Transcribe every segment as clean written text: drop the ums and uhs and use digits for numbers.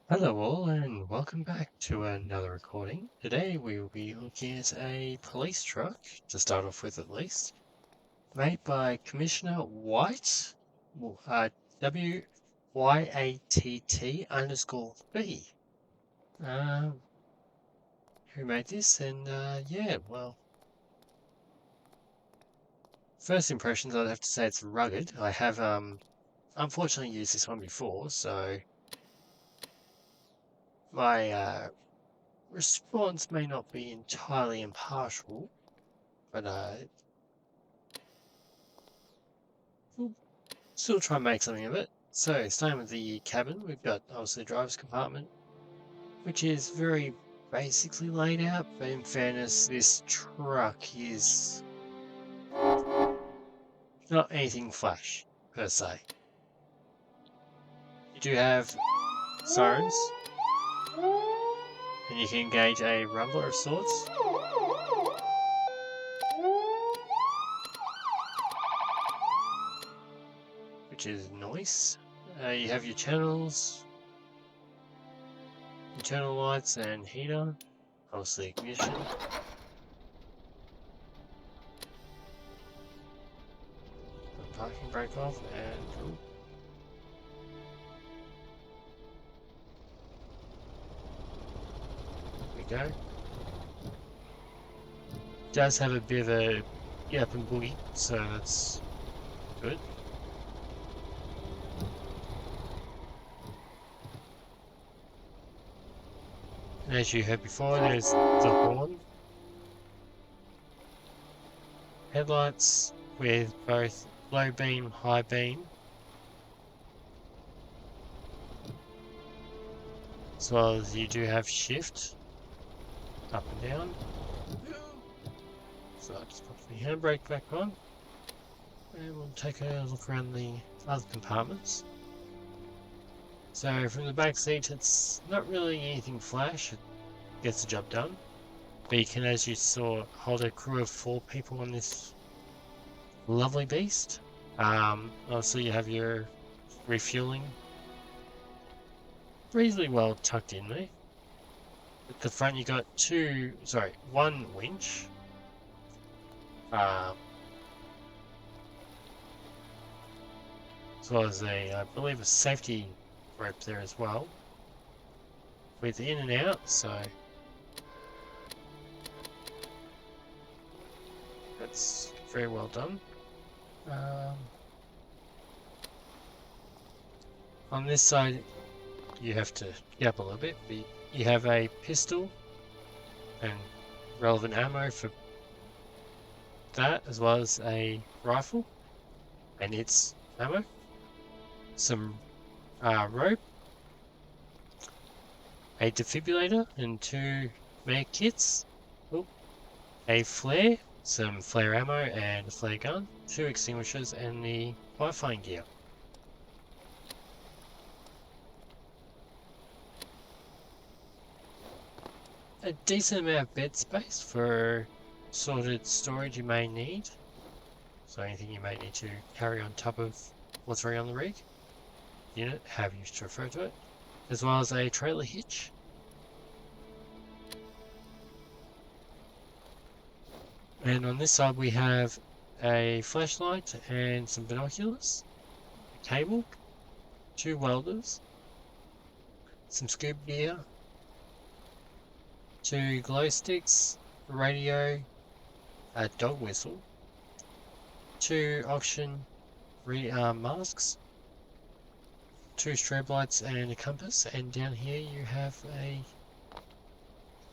Hello all and welcome back to another recording. Today we will be looking at a police truck, to start off with at least, made by Commissioner White, WYATT_B. Who made this? And yeah, well, first impressions I'd have to say it's rugged. I have unfortunately used this one before, so my response may not be entirely impartial, but we'll still try and make something of it. So, starting with the cabin, we've got obviously the driver's compartment, which is very basically laid out, but in fairness, this truck is not anything flash, per se. You do have sirens, and you can engage a rumbler of sorts, which is nice. You have your channels, internal lights and heater, obviously ignition. Parking brake off and there we go. Does have a bit of a gap and boogie, so that's good. And as you heard before, there's the horn. Headlights with both low beam, high beam, as well as you do have shift up and down. So I'll just put the handbrake back on, and we'll take a look around the other compartments. So from the back seat, it's not really anything flash, it gets the job done. But you can, as you saw, hold a crew of 4 people on this lovely beast. Also you have your refueling reasonably well tucked in there. At the front you got one winch. As well as I believe a safety rope there as well, with in and out, so that's very well done. On this side you have to get up a little bit, but you have a pistol and relevant ammo for that, as well as a rifle and its ammo, some rope, a defibrillator and 2 med kits, a flare, some flare ammo and a flare gun, 2 extinguishers and the firefighting gear. A decent amount of bed space for sorted storage you may need, so anything you may need to carry on top of what's already on the rig unit, however you should refer to it, as well as a trailer hitch. And on this side we have a flashlight and some binoculars, a cable, 2 welders, some scuba gear, 2 glow sticks, a radio, a dog whistle, 2 oxygen masks, 2 strobe lights and a compass, and down here you have a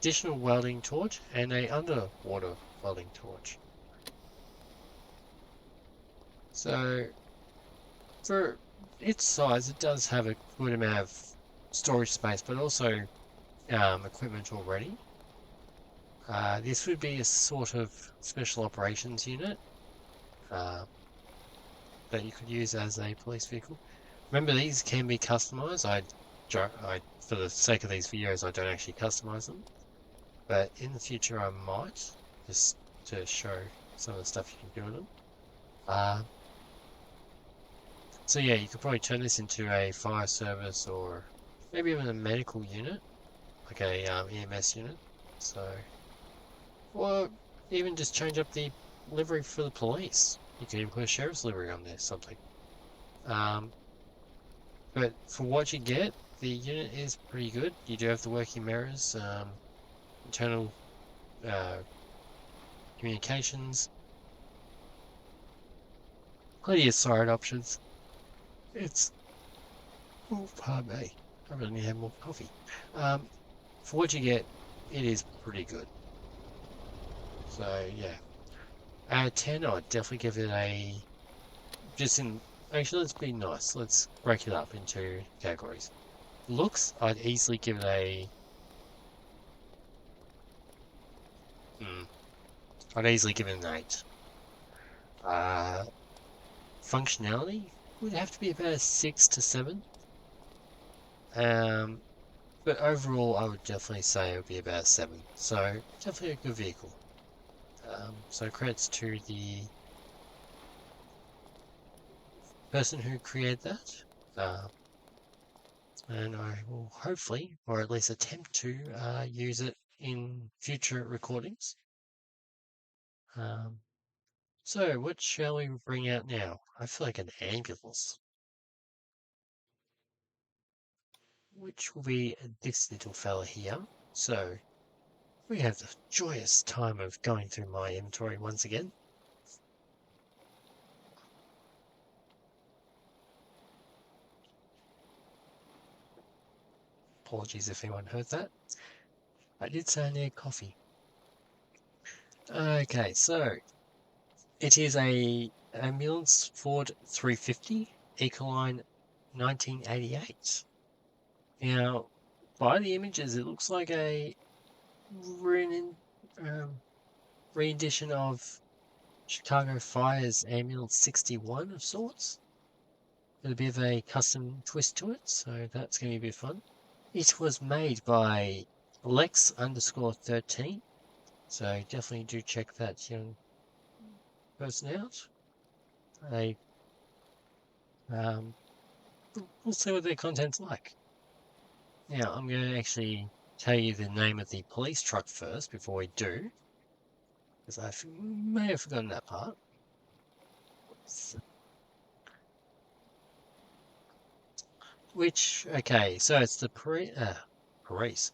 additional welding torch and a underwater welding torch. So for its size, it does have a good amount of storage space, but also equipment already. This would be a sort of special operations unit that you could use as a police vehicle. Remember, these can be customized. For the sake of these videos, I don't actually customize them, but in the future I might, just to show some of the stuff you can do with them. So yeah, you could probably turn this into a fire service or maybe even a medical unit, like a EMS unit. So, or even just change up the livery for the police. You could even put a sheriff's livery on there, something. Um, but for what you get, the unit is pretty good. You do have the working mirrors, internal uh, communications, plenty of side options. It's oh, pardon me. I really need to have more coffee. Um, for what you get, it is pretty good. So yeah, out of 10, I'd definitely give it a just in. Actually, let's be nice. Let's break it up into categories. Looks, I'd easily give it a. Hmm, I'd easily give it an 8. Uh, functionality would have to be about a 6 to 7. Um, but overall, I would definitely say it would be about a 7. So definitely a good vehicle. So credits to the person who created that. And I will hopefully, or at least attempt to, use it in future recordings. So what shall we bring out now? I feel like an ambulance, which will be this little fella here. So we have the joyous time of going through my inventory once again. Apologies if anyone heard that. I did say I need coffee. Okay, so it is a ambulance Ford 350 Ecoline 1988. Now, by the images, it looks like a um, rendition of Chicago Fire's Ambulance 61 of sorts. With a bit of a custom twist to it, so that's going to be a bit fun. It was made by Lex_13, so definitely do check that young person out. Um, we'll see what their content's like. Now, I'm going to actually tell you the name of the police truck first before we do, because I may have forgotten that part. Okay, so it's the police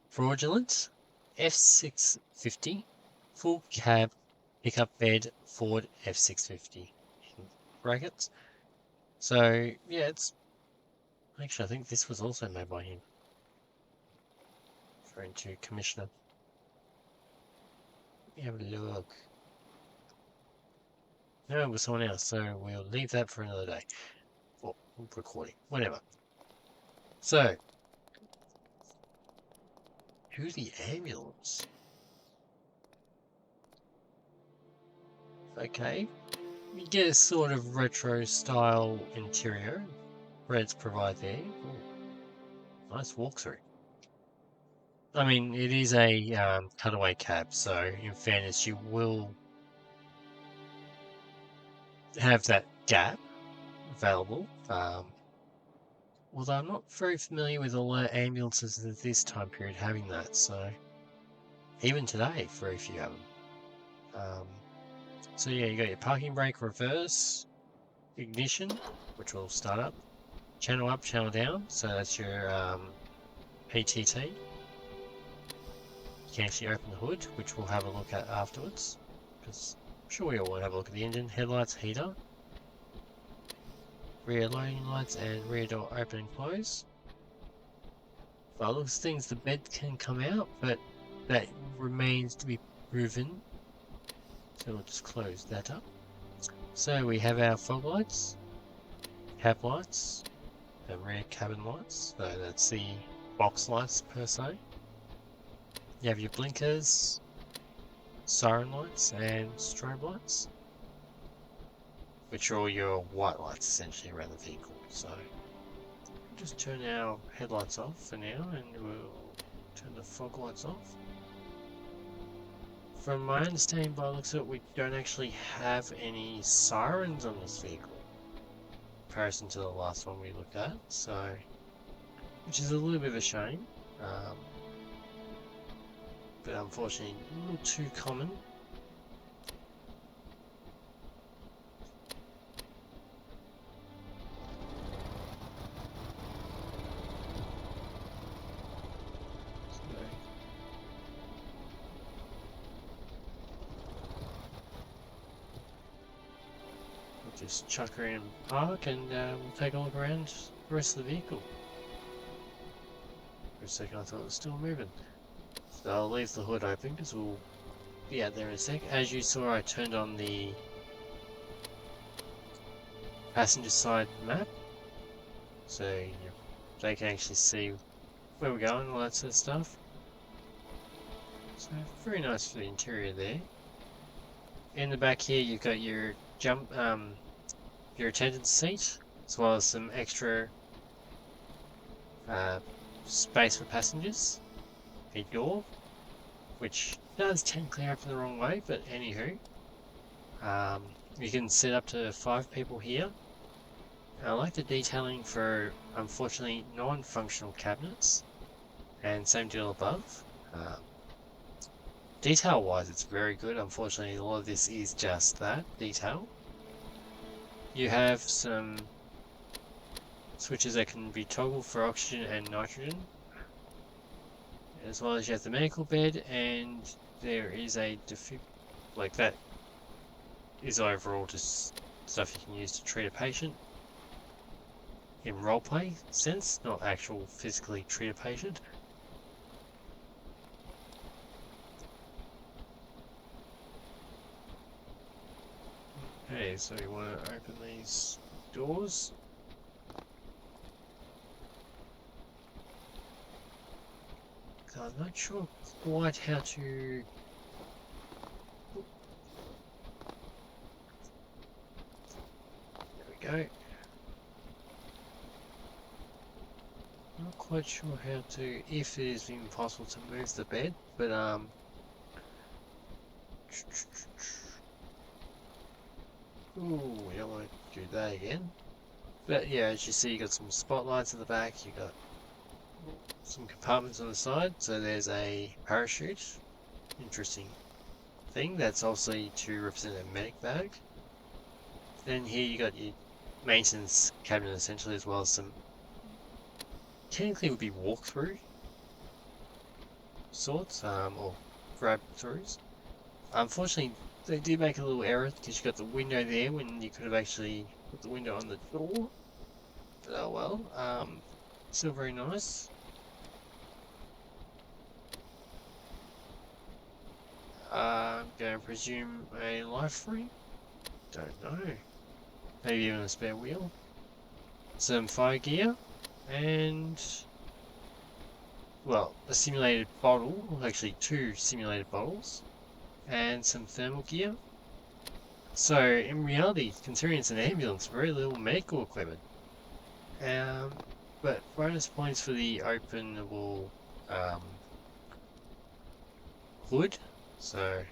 fraudulent F650 full cab pickup bed Ford F650 in brackets. So yeah, it's actually I think this was also made by him. Referring to Commissioner. Let me have a look. No, it was someone else, so we'll leave that for another day. Or recording, whatever. So, to the ambulance. Okay, you get a sort of retro style interior. Reds provide there. Ooh, nice walkthrough. I mean, it is a cutaway cab, so in fairness, you will have that gap available. Although I'm not very familiar with all the ambulances of this time period having that, so even today, very few have them. So yeah, you got your parking brake, reverse, ignition, which will start up, up, channel down, so that's your PTT. You can actually open the hood, which we'll have a look at afterwards, because I'm sure we all want to have a look at the engine. Headlights, heater, rear loading lights, and rear door open and close. By the looks of things, the bed can come out, but that remains to be proven. So we'll just close that up. So we have our fog lights, cab lights, and rear cabin lights. So that's the box lights per se. You have your blinkers, siren lights, and strobe lights, which are all your white lights essentially around the vehicle. So we'll just turn our headlights off for now, and we'll turn the fog lights off. From my understanding, by the looks of it, we don't actually have any sirens on this vehicle, in comparison to the last one we looked at. So which is a little bit of a shame. But unfortunately a little too common. Just chuck her in park and we'll take a look around the rest of the vehicle. For a second I thought it was still moving. So I'll leave the hood open because we'll be out there in a sec. As you saw, I turned on the passenger side map, so they can actually see where we're going, all that sort of stuff. So very nice for the interior there. In the back here, you've got your your attendance seat, as well as some extra space for passengers. A door, which does technically open the wrong way, but anywho, you can sit up to 5 people here. I like the detailing for, unfortunately, non-functional cabinets, and same deal above. Detail-wise, it's very good. Unfortunately, a lot of this is just that, detail. You have some switches that can be toggled for oxygen and nitrogen, as well as you have the medical bed, and there is a like that is overall just stuff you can use to treat a patient in roleplay sense, not actual physically treat a patient. Okay, so you want to open these doors. I'm not sure quite how to... There we go. Not quite sure how to, if it is even possible to move the bed, but ooh, we don't want to do that again. But yeah, as you see, you got some spotlights at the back, you got some compartments on the side, so there's a parachute. Interesting thing. That's also to represent a medic bag. Then here you got your maintenance cabinet essentially, as well as some technically would be walkthrough sorts, or grab-throughs. Unfortunately, they did make a little error because you got the window there when you could have actually put the window on the door. But oh well. Still very nice. I'm going to presume a life ring? Don't know. Maybe even a spare wheel. Some fire gear. And... well, a simulated bottle. Actually, 2 simulated bottles. And some thermal gear. So, in reality, considering it's an ambulance, very little medical equipment. But bonus points for the openable hood. So,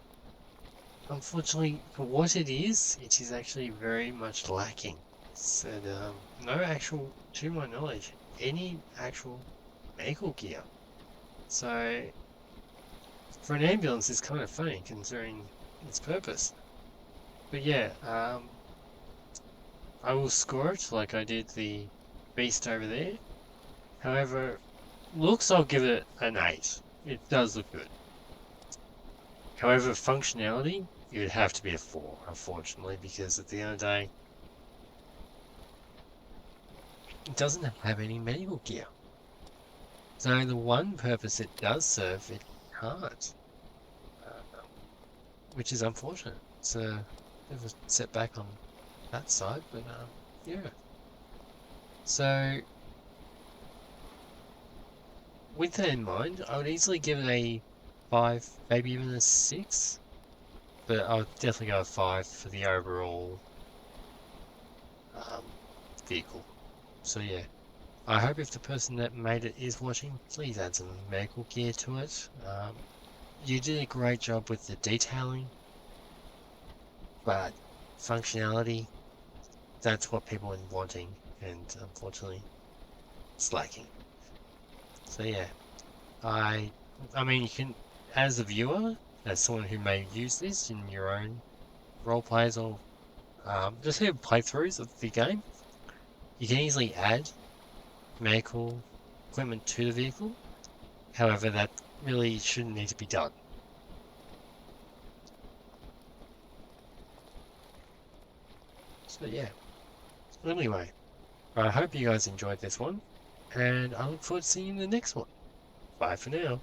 unfortunately, for what it is actually very much lacking. So, no actual, to my knowledge, any actual medical gear. So, for an ambulance, it's kind of funny considering its purpose. But yeah, I will score it like I did the beast over there. However, looks, I'll give it an 8. It does look good. However, functionality, it would have to be a 4, unfortunately, because at the end of the day, it doesn't have any medical gear. So the one purpose it does serve, it can't. Which is unfortunate. It's a bit of a setback on that side, but yeah. So, with that in mind, I would easily give it a 5, maybe even a 6. But I would definitely go a 5 for the overall vehicle. So yeah, I hope if the person that made it is watching, please add some medical gear to it. You did a great job with the detailing, but functionality, that's what people are wanting, and unfortunately, it's lacking. So yeah, I mean, you can, as a viewer, as someone who may use this in your own role plays or just even playthroughs of the game, you can easily add medical equipment to the vehicle. However, that really shouldn't need to be done. So yeah. But anyway, I hope you guys enjoyed this one, and I look forward to seeing you in the next one. Bye for now.